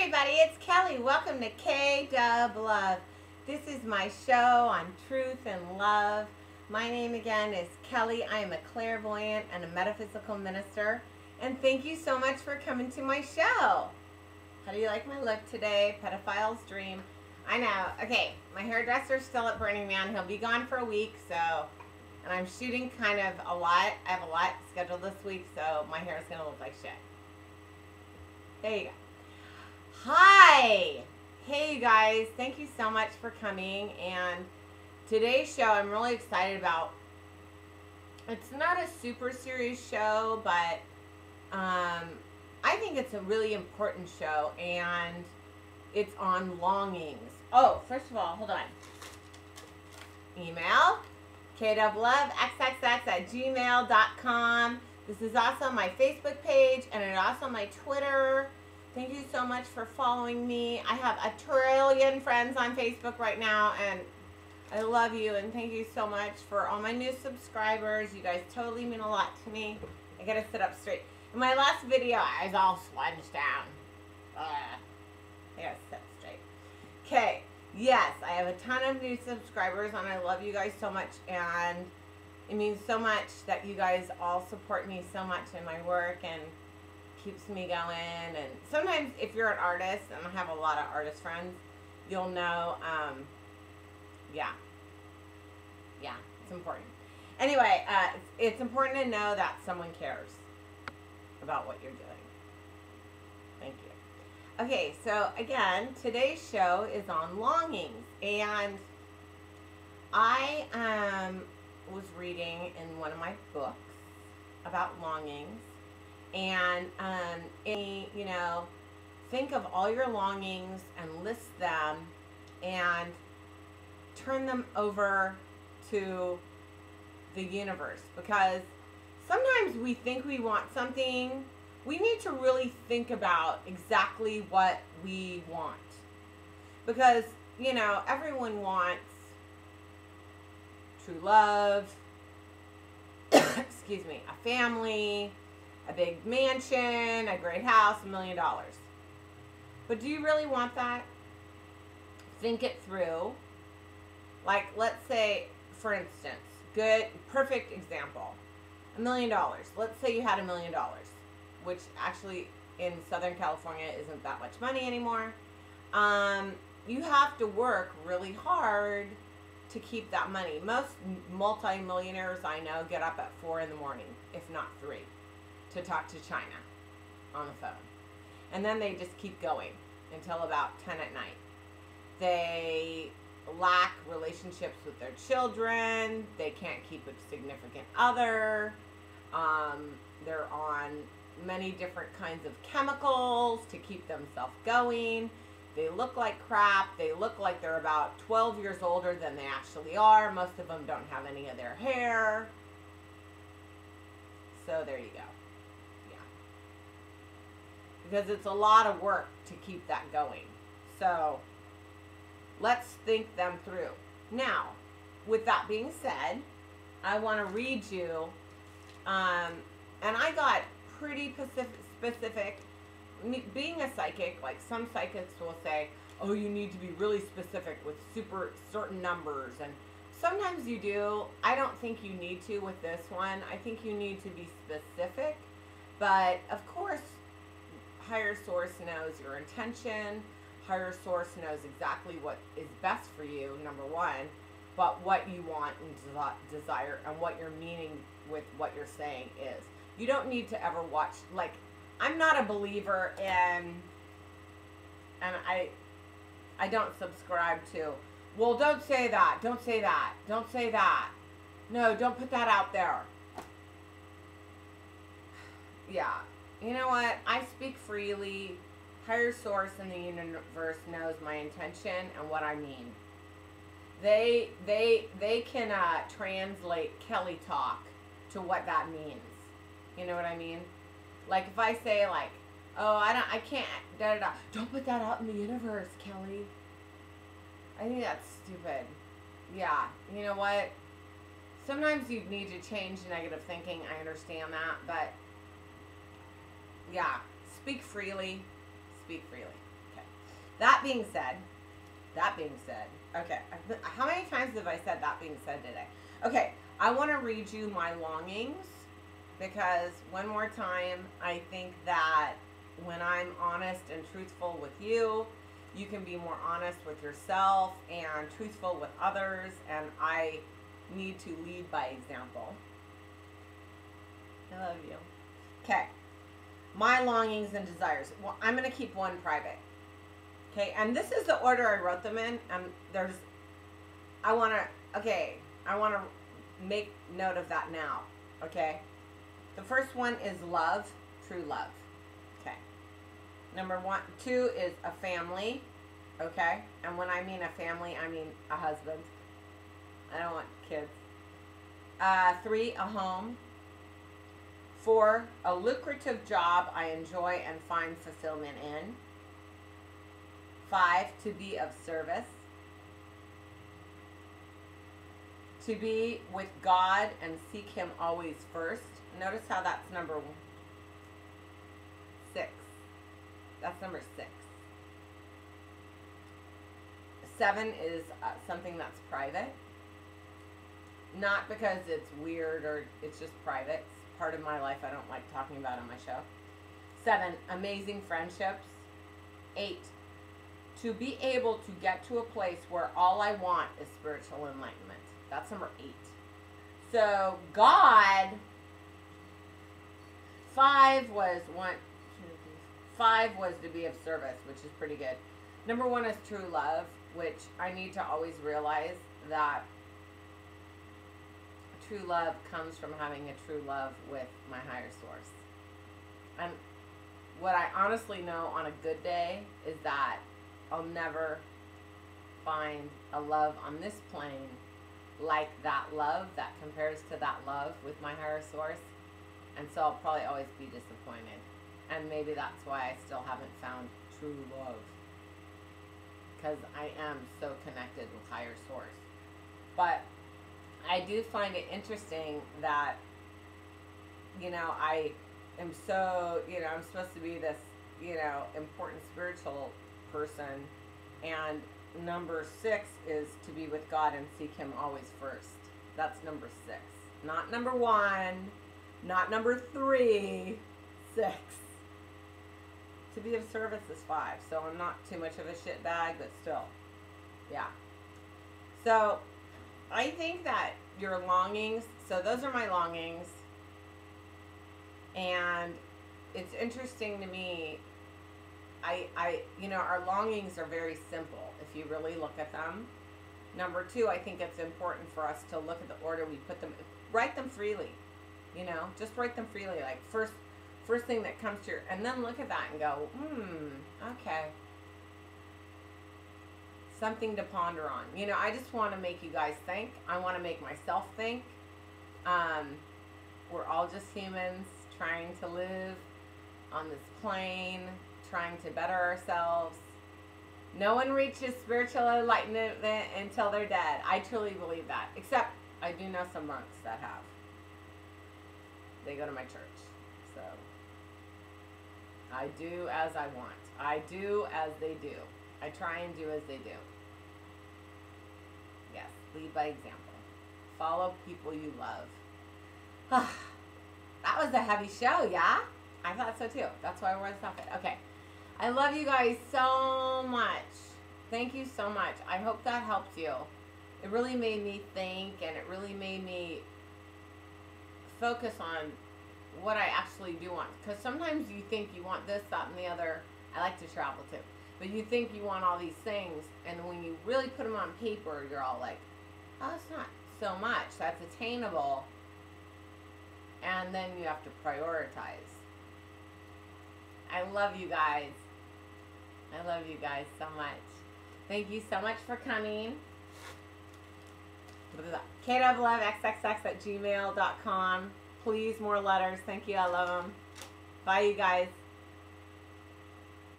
everybody, it's Kelly. Welcome to kdublove. This is my show on truth and love. My name again is Kelly. I am a clairvoyant and a metaphysical minister. And thank you so much for coming to my show. How do you like my look today? Pedophile's dream. I know. Okay, my hairdresser's still at Burning Man. He'll be gone for a week, and I'm shooting kind of a lot. I have a lot scheduled this week, so my hair is going to look like shit. There you go. Hi! Hey, you guys. Thank you so much for coming. And today's show I'm really excited about. It's not a super serious show, but I think it's a really important show, and it's on longings. Oh, first of all, hold on. Email, kdublove@gmail.com. This is also my Facebook page, and it's also my Twitter. Thank you so much for following me. I have 1 trillion friends on Facebook right now, and I love you, and thank you so much for all my new subscribers. You guys totally mean a lot to me. I gotta sit up straight. In my last video, I was all slunged down. I gotta sit straight. Okay, yes, I have a ton of new subscribers, and I love you guys so much, and it means so much that you guys all support me so much in my work, and keeps me going. And sometimes if you're an artist, and I have a lot of artist friends, you'll know, yeah, it's important. Anyway, it's important to know that someone cares about what you're doing. Thank you. Okay, so again, today's show is on longings, and I was reading in one of my books about longings, and think of all your longings and list them and turn them over to the universe, because sometimes we think we want something. We need to really think about exactly what we want, because everyone wants true love, excuse me, a family, a big mansion, a great house, $1 million. But do you really want that? Think it through. Like, let's say, for instance, perfect example, $1 million. Let's say you had $1 million, which actually in Southern California isn't that much money anymore. You have to work really hard to keep that money. Most multi-millionaires I know get up at 4 in the morning, if not 3, to talk to China on the phone. And then they just keep going until about 10 at night. They lack relationships with their children. They can't keep a significant other. They're on many different kinds of chemicals to keep themselves going. They look like crap. They look like they're about 12 years older than they actually are. Most of them don't have any of their hair. So there you go. Yeah. Because it's a lot of work to keep that going. So let's think them through. Now, with that being said, I want to read you, and I got pretty specific. Being a psychic, like some psychics will say, oh, you need to be really specific with certain numbers, and sometimes you do. I don't think you need to with this one. I think you need to be specific, but of course, higher source knows your intention. Higher source knows exactly what is best for you, number one, but what you want and desire, and what your meaning with what you're saying is. You don't need to ever watch, like, I'm not a believer in, and I don't subscribe to, well, don't say that, don't say that, don't say that. No, don't put that out there. Yeah, you know what? I speak freely. Higher source in the universe knows my intention and what I mean. They can translate Kelly talk to what that means. You know what I mean? Like if I say like, oh, I can't, da-da-da. Don't put that out in the universe, Kelly. I think that's stupid. Yeah, you know what? Sometimes you need to change negative thinking. I understand that, but yeah, speak freely. Speak freely. Okay. That being said, okay, how many times have I said that being said today? Okay, I want to read you my longings, because one more time, I think that when I'm honest and truthful with you, you can be more honest with yourself and truthful with others, and I need to lead by example. I love you. Okay. My longings and desires. Well, I'm going to keep one private. Okay, and this is the order I wrote them in, and I want to make note of that now, okay? The first one is love, true love, okay? Number 2 is a family, okay? And when I mean a family, I mean a husband. I don't want kids. 3, a home. 4, a lucrative job I enjoy and find fulfillment in. 5, to be of service. To be with God and seek Him always first. Notice how that's number 6. That's number 6. 7 is something that's private. Not because it's weird or it's just private. It's part of my life I don't like talking about on my show. 7, amazing friendships. 8, to be able to get to a place where all I want is spiritual enlightenment. That's number 8. So God, 5 was to be of service, which is pretty good. Number 1 is true love, which I need to always realize that true love comes from having a true love with my higher source. And what I honestly know on a good day is that I'll never find a love on this plane like that love that compares to that love with my higher source. And so I'll probably always be disappointed. And maybe that's why I still haven't found true love, because I am so connected with higher source. But I do find it interesting that, I am so, I'm supposed to be this, important spiritual person, and number 6 is to be with God and seek Him always first. That's number 6. Not number 1, not number 3, 6. To be of service is 5. So I'm not too much of a shit bag, but still. Yeah. So I think that your longings, so those are my longings. And it's interesting to me, our longings are very simple if you really look at them. Number 2, I think it's important for us to look at the order we put them, write them freely, just write them freely. Like first thing that comes to your, and then look at that and go, okay. Something to ponder on. I just want to make you guys think. I want to make myself think. We're all just humans trying to live on this plane, trying to better ourselves. No one reaches spiritual enlightenment until they're dead. I truly believe that. Except I do know some monks that have. They go to my church. So I do as I want. I do as they do. I try and do as they do. Yes, lead by example. Follow people you love. That was a heavy show, yeah? I thought so too. That's why I wore the stuff it. Okay. I love you guys so much. Thank you so much. I hope that helped you. It really made me think, and it really made me focus on what I actually do want. Because sometimes you think you want this, that, and the other. I like to travel too. But you think you want all these things, and when you really put them on paper, you're all like, oh, it's not so much. That's attainable. And then you have to prioritize. I love you guys. I love you guys so much. Thank you so much for coming. kdublove@gmail.com. Please, more letters. Thank you. I love them. Bye, you guys.